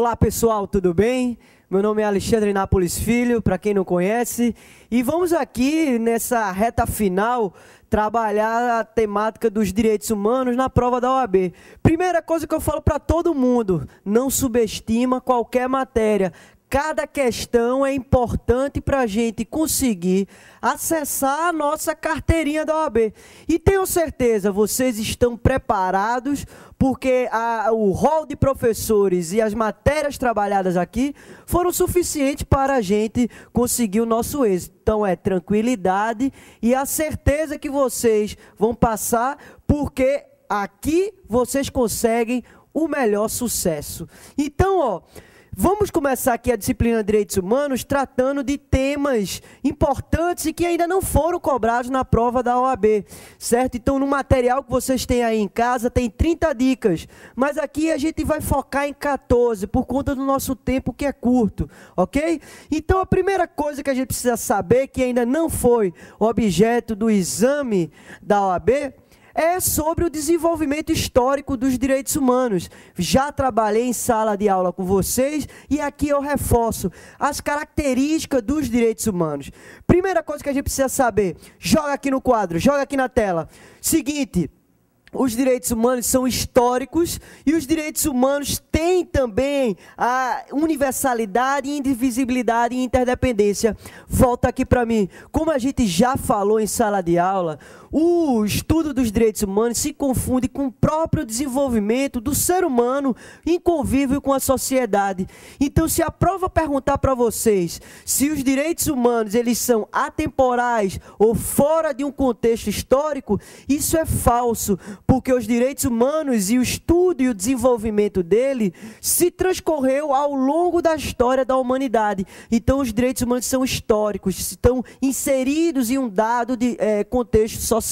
Olá pessoal, tudo bem? Meu nome é Alexandre Nápoles Filho, para quem não conhece, e vamos aqui nessa reta final trabalhar a temática dos direitos humanos na prova da OAB. Primeira coisa que eu falo para todo mundo, não subestima qualquer matéria. Cada questão é importante para a gente conseguir acessar a nossa carteirinha da OAB. E tenho certeza, vocês estão preparados, porque o rol de professores e as matérias trabalhadas aqui foram suficientes para a gente conseguir o nosso êxito. Então é tranquilidade e a certeza que vocês vão passar, porque aqui vocês conseguem o melhor sucesso. Então, ó, vamos começar aqui a disciplina de Direitos Humanos tratando de temas importantes e que ainda não foram cobrados na prova da OAB, certo? Então, no material que vocês têm aí em casa, tem 30 dicas, mas aqui a gente vai focar em 14, por conta do nosso tempo que é curto, ok? Então, a primeira coisa que a gente precisa saber, que ainda não foi objeto do exame da OAB, é sobre o desenvolvimento histórico dos direitos humanos. Já trabalhei em sala de aula com vocês e aqui eu reforço as características dos direitos humanos. Primeira coisa que a gente precisa saber, joga aqui no quadro, joga aqui na tela. Seguinte, os direitos humanos são históricos e os direitos humanos têm também a universalidade, indivisibilidade e interdependência. Volta aqui para mim. Como a gente já falou em sala de aula, o estudo dos direitos humanos se confunde com o próprio desenvolvimento do ser humano em convívio com a sociedade. Então, se a prova perguntar para vocês se os direitos humanos eles são atemporais ou fora de um contexto histórico, isso é falso, porque os direitos humanos e o estudo e o desenvolvimento dele se transcorreu ao longo da história da humanidade. Então, os direitos humanos são históricos, estão inseridos em um dado de contexto social.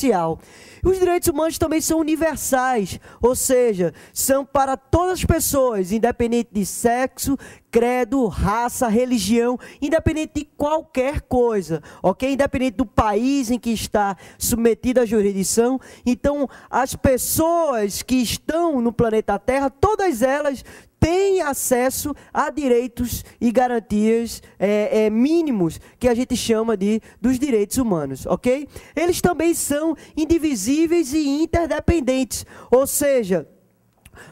Os direitos humanos também são universais, ou seja, são para todas as pessoas, independente de sexo, credo, raça, religião, independente de qualquer coisa, ok? Independente do país em que está submetida a jurisdição. Então, as pessoas que estão no planeta Terra, todas elas têm acesso a direitos e garantias mínimos, que a gente chama dos direitos humanos, ok? Eles também são indivisíveis e interdependentes, ou seja,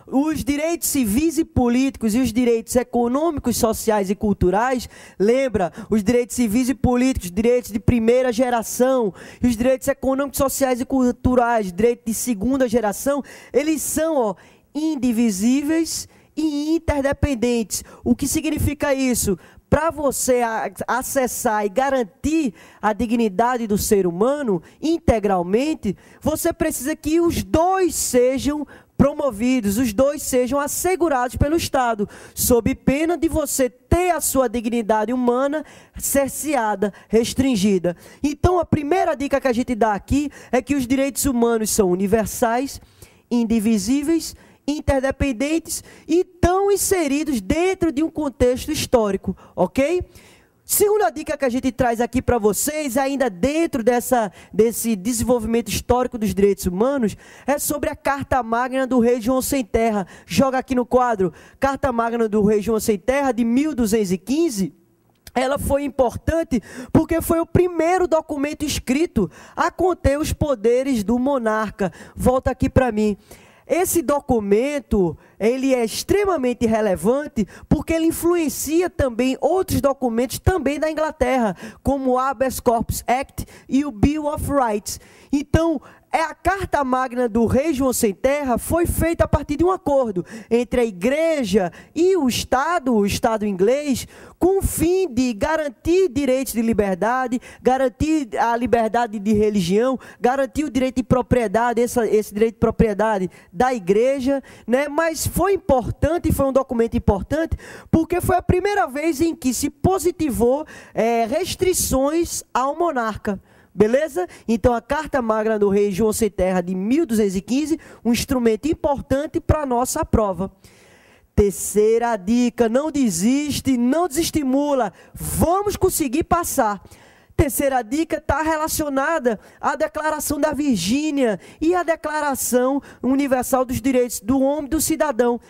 os direitos civis e políticos e os direitos econômicos, sociais e culturais, lembra, os direitos civis e políticos, direitos de primeira geração, e os direitos econômicos, sociais e culturais, direitos de segunda geração, eles são indivisíveis e interdependentes. O que significa isso? Para você acessar e garantir a dignidade do ser humano integralmente, você precisa que os dois sejam promovidos, os dois sejam assegurados pelo Estado, sob pena de você ter a sua dignidade humana cerceada, restringida. Então, a primeira dica que a gente dá aqui é que os direitos humanos são universais, indivisíveis, interdependentes e estão inseridos dentro de um contexto histórico, ok? Segunda dica que a gente traz aqui para vocês, ainda dentro desse desenvolvimento histórico dos direitos humanos, é sobre a Carta Magna do Rei João Sem Terra. Joga aqui no quadro, Carta Magna do Rei João Sem Terra, de 1215. Ela foi importante porque foi o primeiro documento escrito a conter os poderes do monarca. Volta aqui para mim. Esse documento, ele é extremamente relevante porque ele influencia também outros documentos também da Inglaterra, como o Habeas Corpus Act e o Bill of Rights. Então, a Carta Magna do Rei João Sem Terra foi feita a partir de um acordo entre a Igreja e o Estado inglês, com o fim de garantir direitos de liberdade, garantir a liberdade de religião, garantir o direito de propriedade, esse direito de propriedade da Igreja, né? Mas foi importante, foi um documento importante, porque foi a primeira vez em que se positivou restrições ao monarca. Beleza? Então, a Carta Magna do Rei João Sem Terra, de 1215, um instrumento importante para a nossa prova. Terceira dica, não desiste, não desestimula, vamos conseguir passar. Terceira dica está relacionada à Declaração da Virgínia e à Declaração Universal dos Direitos do Homem e do Cidadão.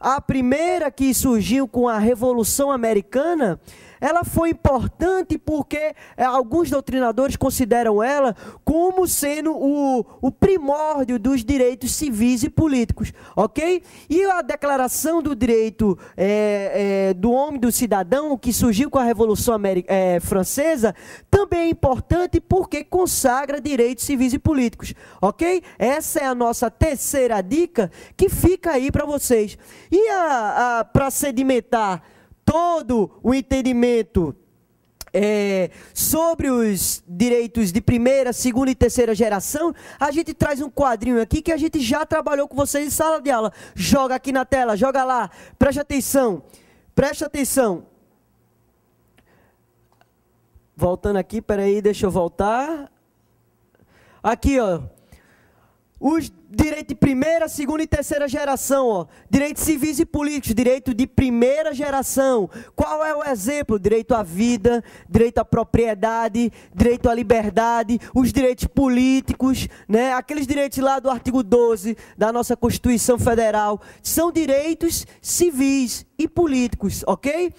a primeira que surgiu com a Revolução Americana, ela foi importante porque alguns doutrinadores consideram ela como sendo o primórdio dos direitos civis e políticos, ok? E a Declaração do Direito do Homem e do Cidadão, que surgiu com a Revolução Francesa, também é importante porque consagra direitos civis e políticos, ok? Essa é a nossa terceira dica que fica aí para vocês. E para sedimentar todo o entendimento sobre os direitos de primeira, segunda e terceira geração, a gente traz um quadrinho aqui que a gente já trabalhou com vocês em sala de aula. Joga aqui na tela, joga lá, preste atenção, preste atenção. Voltando aqui, peraí, deixa eu voltar. Aqui, ó. Os direitos de primeira, segunda e terceira geração, ó. Direitos civis e políticos, direito de primeira geração. Qual é o exemplo? Direito à vida, direito à propriedade, direito à liberdade, os direitos políticos, né? Aqueles direitos lá do artigo 12 da nossa Constituição Federal, são direitos civis e políticos, ok?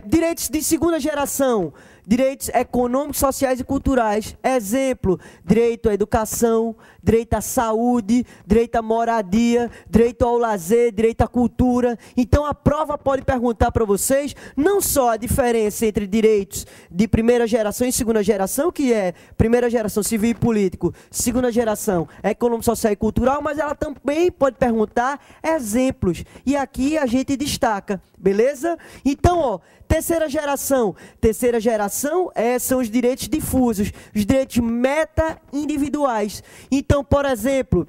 Direitos de segunda geração, direitos econômicos, sociais e culturais. Exemplo, direito à educação, direito à saúde, direito à moradia, direito ao lazer, direito à cultura. Então a prova pode perguntar para vocês não só a diferença entre direitos de primeira geração e segunda geração, que é primeira geração civil e político, segunda geração econômico, social e cultural, mas ela também pode perguntar exemplos. E aqui a gente destaca, beleza? Então, ó, terceira geração são os direitos difusos, os direitos meta-individuais. Então, por exemplo,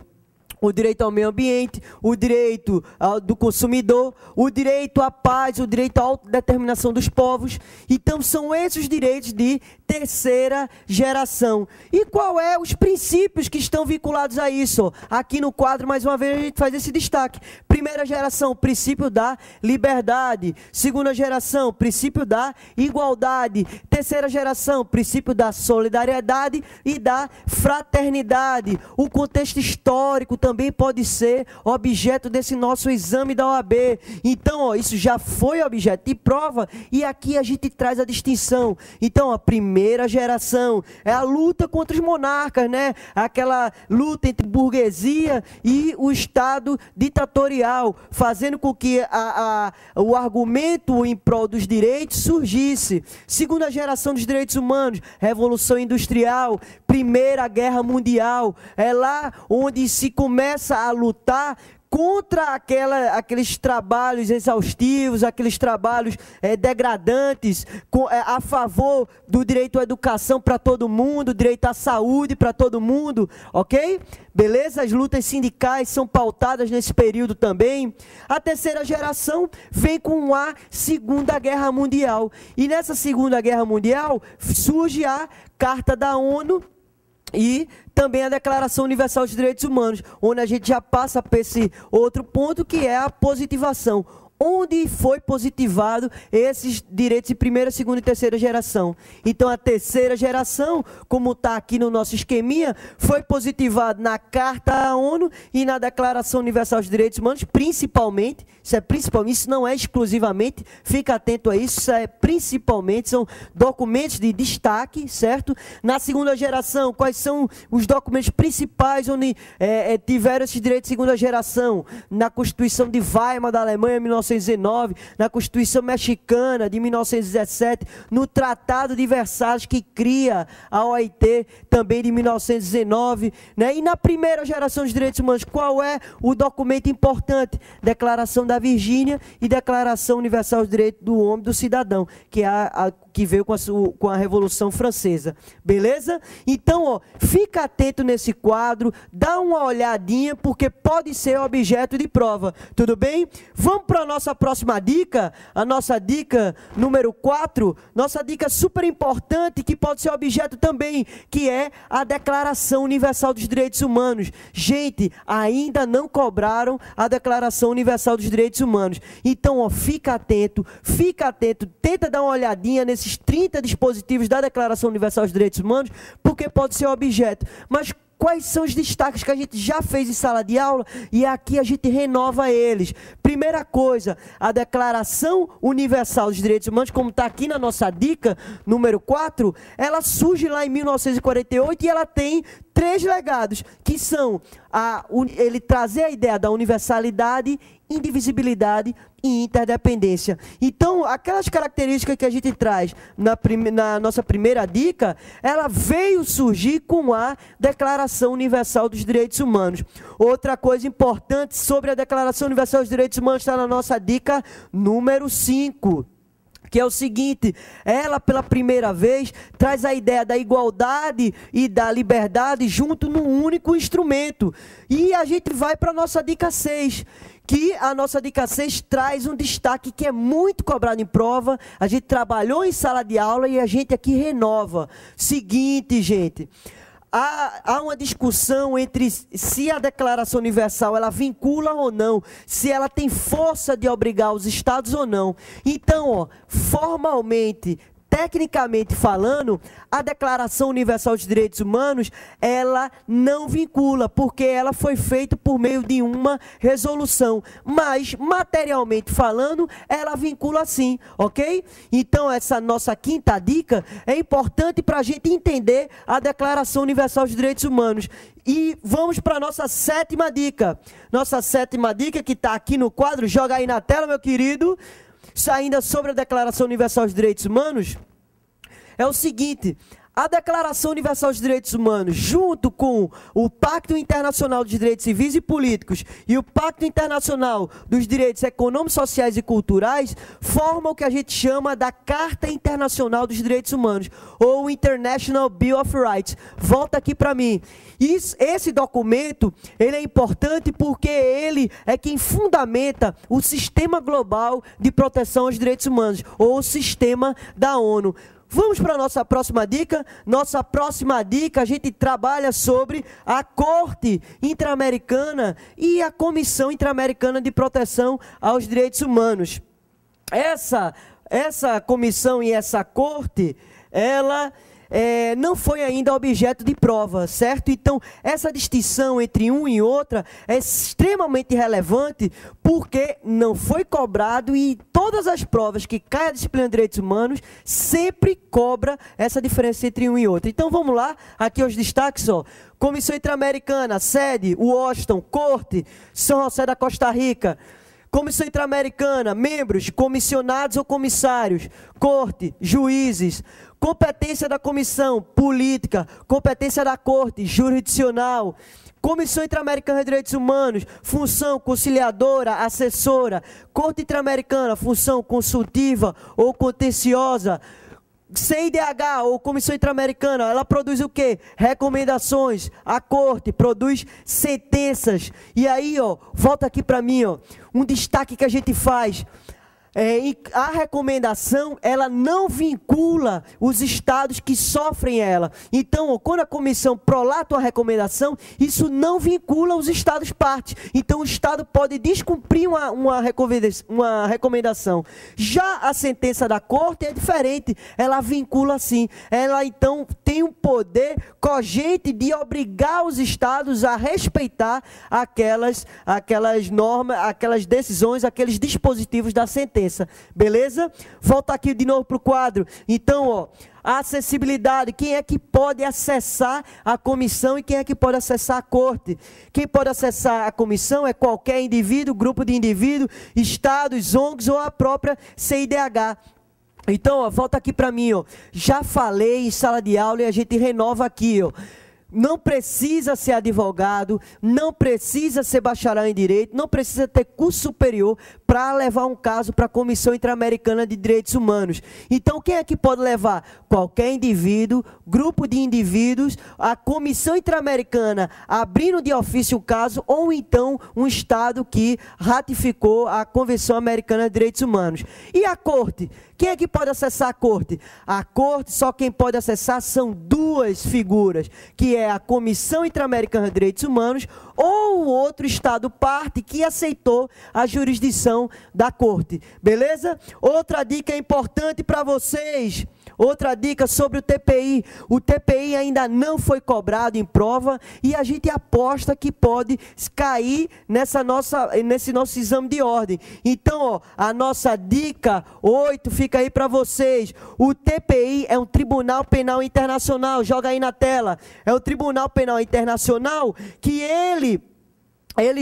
o direito ao meio ambiente, o direito do consumidor, o direito à paz, o direito à autodeterminação dos povos. Então, são esses os direitos de terceira geração. E qual é os princípios que estão vinculados a isso? Aqui no quadro, mais uma vez, a gente faz esse destaque. Primeira geração, princípio da liberdade. Segunda geração, princípio da igualdade. Terceira geração, princípio da solidariedade e da fraternidade. O contexto histórico também pode ser objeto desse nosso exame da OAB. Então, ó, isso já foi objeto de prova e aqui a gente traz a distinção. Então, a primeira geração é a luta contra os monarcas, né? Aquela luta entre burguesia e o Estado ditatorial, fazendo com que o argumento em prol dos direitos surgisse. Segunda geração dos direitos humanos, Revolução Industrial, Primeira Guerra Mundial, é lá onde se começa a lutar contra aqueles trabalhos exaustivos, aqueles trabalhos degradantes, a favor do direito à educação para todo mundo, direito à saúde para todo mundo, ok? Beleza? As lutas sindicais são pautadas nesse período também. A terceira geração vem com a Segunda Guerra Mundial. E nessa Segunda Guerra Mundial surge a Carta da ONU, e também a Declaração Universal dos Direitos Humanos, onde a gente já passa para esse outro ponto, que é a positivação. Onde foi positivado esses direitos de primeira, segunda e terceira geração. Então, a terceira geração, como está aqui no nosso esqueminha, foi positivado na Carta da ONU e na Declaração Universal dos Direitos Humanos, principalmente. Isso não é exclusivamente, fica atento a isso, isso é principalmente, são documentos de destaque, certo? Na segunda geração, quais são os documentos principais onde tiveram esses direitos de segunda geração? Na Constituição de Weimar, da Alemanha, 1919, na Constituição Mexicana de 1917, no Tratado de Versalhes, que cria a OIT, também de 1919, né? E na primeira geração dos direitos humanos, qual é o documento importante? Declaração da Virgínia e Declaração Universal dos Direitos do Homem e do Cidadão, que é que veio com a Revolução Francesa, beleza? Então, ó, fica atento nesse quadro, dá uma olhadinha, porque pode ser objeto de prova, tudo bem? Vamos para a nossa próxima dica, a nossa dica número 4, nossa dica super importante, que pode ser objeto também, que é a Declaração Universal dos Direitos Humanos. Gente, ainda não cobraram a Declaração Universal dos Direitos Humanos, então, ó, fica atento, tenta dar uma olhadinha nesses 30 dispositivos da Declaração Universal dos Direitos Humanos, porque pode ser objeto. Mas quais são os destaques que a gente já fez em sala de aula e aqui a gente renova eles. Primeira coisa, a Declaração Universal dos Direitos Humanos, como está aqui na nossa dica, número 4, ela surge lá em 1948 e ela tem 3 legados, que são ele trazer a ideia da universalidade, indivisibilidade e interdependência. Então, aquelas características que a gente traz na nossa primeira dica, ela veio surgir com a Declaração Universal dos Direitos Humanos. Outra coisa importante sobre a Declaração Universal dos Direitos Humanos está na nossa dica número 5. Que é o seguinte, ela pela primeira vez traz a ideia da igualdade e da liberdade junto num único instrumento. E a gente vai para a nossa dica 6, que a nossa dica 6 traz um destaque que é muito cobrado em prova, a gente trabalhou em sala de aula e a gente aqui renova. Seguinte, gente... Há uma discussão entre se a Declaração Universal ela vincula ou não, se ela tem força de obrigar os estados ou não. Então, formalmente, tecnicamente falando, a Declaração Universal dos Direitos Humanos, ela não vincula, porque ela foi feita por meio de uma resolução. Mas, materialmente falando, ela vincula sim, ok? Então, essa nossa quinta dica é importante para a gente entender a Declaração Universal dos Direitos Humanos. E vamos para a nossa 7ª dica. Nossa 7ª dica, que está aqui no quadro, joga aí na tela, meu querido. Ainda sobre a Declaração Universal dos Direitos Humanos, é o seguinte, a Declaração Universal dos Direitos Humanos, junto com o Pacto Internacional dos Direitos Civis e Políticos e o Pacto Internacional dos Direitos Econômicos, Sociais e Culturais, formam o que a gente chama da Carta Internacional dos Direitos Humanos, ou International Bill of Rights. Volta aqui para mim. Esse documento, ele é importante porque ele é quem fundamenta o Sistema Global de Proteção aos Direitos Humanos, ou o Sistema da ONU. Vamos para a nossa próxima dica. Nossa próxima dica, a gente trabalha sobre a Corte Interamericana e a Comissão Interamericana de Proteção aos Direitos Humanos. Essa comissão e essa corte, ela... não foi ainda objeto de prova, certo? Então, essa distinção entre um e outra é extremamente relevante porque não foi cobrado e todas as provas que caem a disciplina de direitos humanos sempre cobra essa diferença entre um e outro. Então, vamos lá, aqui os destaques, ó. Comissão Interamericana, sede, Washington, Corte, São José da Costa Rica. Comissão Interamericana, membros, comissionados ou comissários, Corte, juízes. Competência da comissão, política. Competência da corte, jurisdicional. Comissão Interamericana de Direitos Humanos, função conciliadora, assessora. Corte Interamericana, função consultiva ou contenciosa. CIDH, ou Comissão Interamericana, ela produz o quê? Recomendações. A corte produz sentenças. E aí, ó, volta aqui para mim, ó, um destaque que a gente faz. A recomendação, ela não vincula os estados que sofrem ela. Então, quando a comissão prolata uma recomendação, isso não vincula os estados partes. Então, o estado pode descumprir uma recomendação. Já a sentença da corte é diferente. Ela vincula sim. Ela, então, tem um poder cogente de obrigar os estados a respeitar aquelas normas, aquelas decisões, aqueles dispositivos da sentença. Beleza? Volta aqui de novo para o quadro. Então, ó, a acessibilidade. Quem é que pode acessar a comissão e quem é que pode acessar a corte? Quem pode acessar a comissão é qualquer indivíduo, grupo de indivíduos, estados, ONGs ou a própria CIDH. Então, ó, volta aqui para mim, ó. Já falei em sala de aula e a gente renova aqui, ó. Não precisa ser advogado, não precisa ser bacharel em direito, não precisa ter curso superior para levar um caso para a Comissão Interamericana de Direitos Humanos. Então, quem é que pode levar? Qualquer indivíduo, grupo de indivíduos, a Comissão Interamericana abrindo de ofício o caso, ou então um Estado que ratificou a Convenção Americana de Direitos Humanos. E a Corte? Quem é que pode acessar a Corte? A Corte, só quem pode acessar são duas figuras, que é a Comissão Interamericana de Direitos Humanos ou outro Estado parte que aceitou a jurisdição da Corte. Beleza? Outra dica importante para vocês. Outra dica sobre o TPI. O TPI ainda não foi cobrado em prova e a gente aposta que pode cair nesse nosso exame de ordem. Então, ó, a nossa dica 8 fica aí para vocês. O TPI é um Tribunal Penal Internacional. Joga aí na tela. É um Tribunal Penal Internacional que ele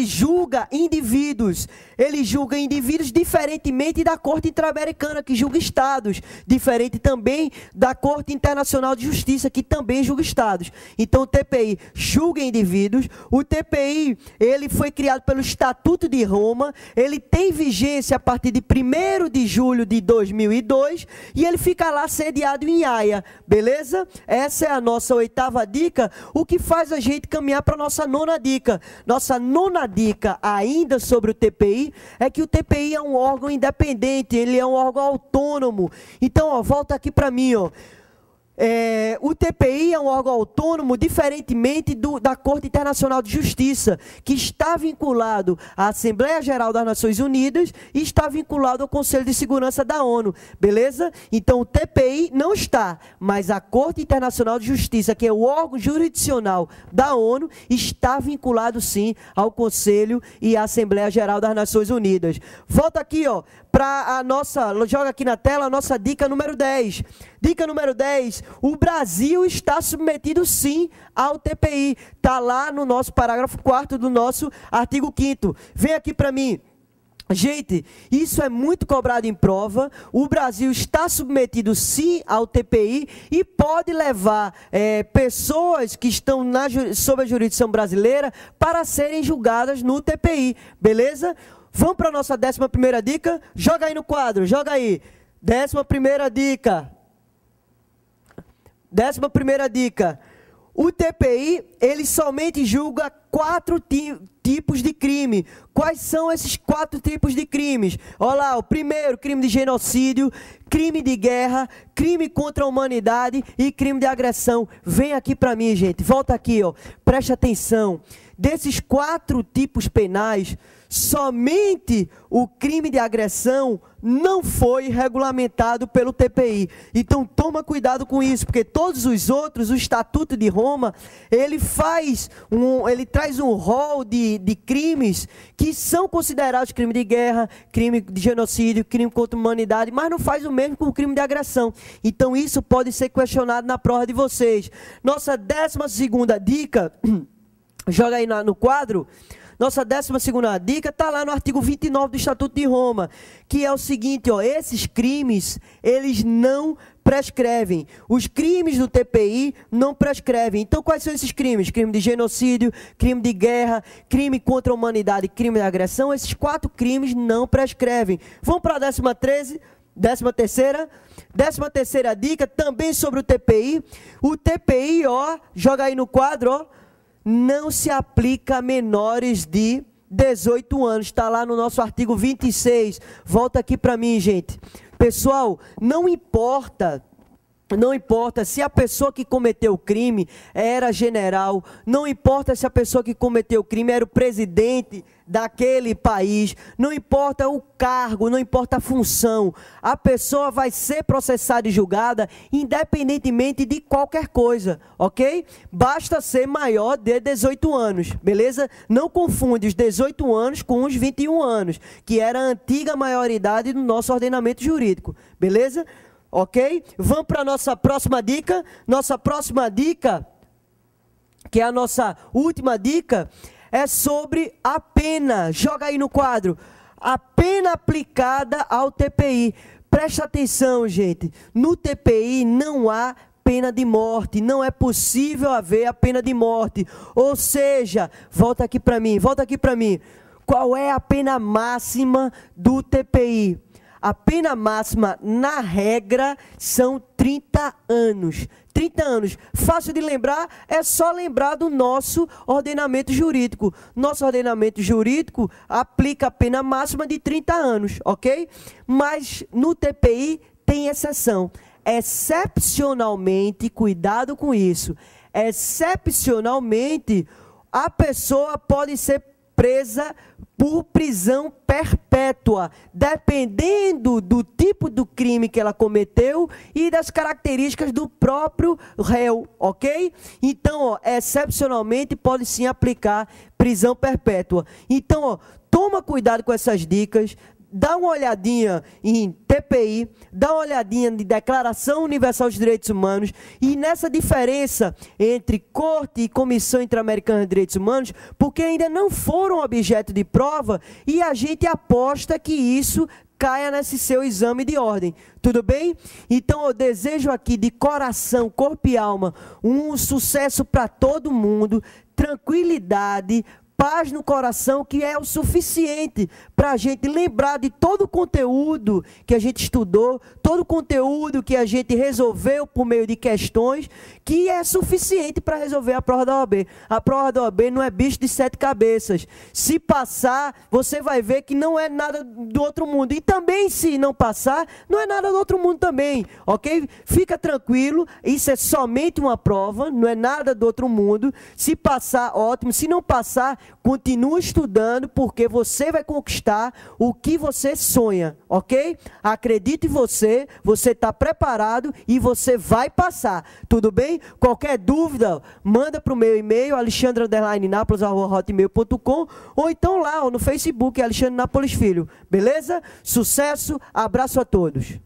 julga indivíduos. Ele julga indivíduos diferentemente da Corte Interamericana, que julga estados. Diferente também da Corte Internacional de Justiça, que também julga estados. Então o TPI julga indivíduos. O TPI, ele foi criado pelo Estatuto de Roma. Ele tem vigência a partir de 1º de julho de 2002. E ele fica lá sediado em Haia. Beleza? Essa é a nossa 8ª dica. O que faz a gente caminhar para a nossa 9ª dica. Nossa 9ª dica ainda sobre o TPI é que o TPI é um órgão independente, ele é um órgão autônomo. Então, ó, volta aqui para mim, ó. O TPI é um órgão autônomo, diferentemente da Corte Internacional de Justiça, que está vinculado à Assembleia Geral das Nações Unidas e está vinculado ao Conselho de Segurança da ONU, beleza? Então o TPI não está, mas a Corte Internacional de Justiça, que é o órgão jurisdicional da ONU, está vinculado sim ao Conselho e à Assembleia Geral das Nações Unidas. Volta aqui, ó, para a nossa, joga aqui na tela a nossa dica número 10. Dica número 10, o Brasil está submetido sim ao TPI. Está lá no nosso parágrafo 4º do nosso artigo 5º. Vem aqui para mim. Gente, isso é muito cobrado em prova. O Brasil está submetido sim ao TPI e pode levar pessoas que estão sob a jurisdição brasileira para serem julgadas no TPI. Beleza? Vamos para a nossa 11ª dica? Joga aí no quadro, joga aí. 11ª dica. 11ª dica. O TPI, ele somente julga 4 tipos de crime. Quais são esses 4 tipos de crimes? Olha lá, o primeiro, crime de genocídio, crime de guerra, crime contra a humanidade e crime de agressão. Vem aqui para mim, gente. Volta aqui, ó. Preste atenção. Desses 4 tipos penais, somente o crime de agressão não foi regulamentado pelo TPI. Então toma cuidado com isso, porque todos os outros, o Estatuto de Roma, ele traz um rol de crimes que são considerados crime de guerra, crime de genocídio, crime contra a humanidade, mas não faz o mesmo com o crime de agressão. Então isso pode ser questionado na prova de vocês. Nossa 12ª dica, joga aí no quadro. Nossa 12ª dica está lá no artigo 29 do Estatuto de Roma, que é o seguinte, ó, esses crimes, eles não prescrevem. Os crimes do TPI não prescrevem. Então, quais são esses crimes? Crime de genocídio, crime de guerra, crime contra a humanidade, crime de agressão. Esses 4 crimes não prescrevem. Vamos para a 13ª? 13ª dica, também sobre o TPI. O TPI, ó, joga aí no quadro, ó, não se aplica a menores de 18 anos. Está lá no nosso artigo 26. Volta aqui para mim, gente. Pessoal, não importa se a pessoa que cometeu o crime era general, não importa se a pessoa que cometeu o crime era o presidente daquele país, não importa o cargo, não importa a função, a pessoa vai ser processada e julgada independentemente de qualquer coisa, ok? Basta ser maior de 18 anos, beleza? Não confunde os 18 anos com os 21 anos, que era a antiga maioridade do nosso ordenamento jurídico, beleza? Ok? Vamos para a nossa próxima dica. Nossa próxima dica, que é a nossa última dica, é sobre a pena. Joga aí no quadro. A pena aplicada ao TPI. Presta atenção, gente. No TPI não há pena de morte. Não é possível haver a pena de morte. Ou seja, volta aqui para mim. Qual é a pena máxima do TPI? A pena máxima, na regra, são 30 anos. 30 anos. Fácil de lembrar, é só lembrar do nosso ordenamento jurídico. Nosso ordenamento jurídico aplica a pena máxima de 30 anos, ok? Mas no TPI tem exceção. Excepcionalmente, cuidado com isso, excepcionalmente, a pessoa pode ser presa por prisão perpétua, dependendo do tipo do crime que ela cometeu e das características do próprio réu, ok? Então, ó, excepcionalmente pode sim aplicar prisão perpétua. Então, ó, toma cuidado com essas dicas. Dá uma olhadinha em TPI, dá uma olhadinha em Declaração Universal dos Direitos Humanos e nessa diferença entre Corte e Comissão Interamericana de Direitos Humanos, porque ainda não foram objeto de prova e a gente aposta que isso caia nesse seu exame de ordem. Tudo bem? Então eu desejo aqui de coração, corpo e alma, um sucesso para todo mundo, tranquilidade, paz no coração, que é o suficiente para a gente lembrar de todo o conteúdo que a gente estudou, todo o conteúdo que a gente resolveu por meio de questões, que é suficiente para resolver a prova da OAB. A prova da OAB não é bicho de 7 cabeças. Se passar, você vai ver que não é nada do outro mundo. E também, se não passar, não é nada do outro mundo também, ok? Fica tranquilo, isso é somente uma prova, não é nada do outro mundo. Se passar, ótimo. Se não passar, continue estudando, porque você vai conquistar o que você sonha, ok? Acredite em você, você está preparado e você vai passar, tudo bem? Qualquer dúvida, manda para o meu e-mail, alexandre_napoles@hotmail.com, ou então lá no Facebook, Alexandre Nápoles Filho, beleza? Sucesso, abraço a todos.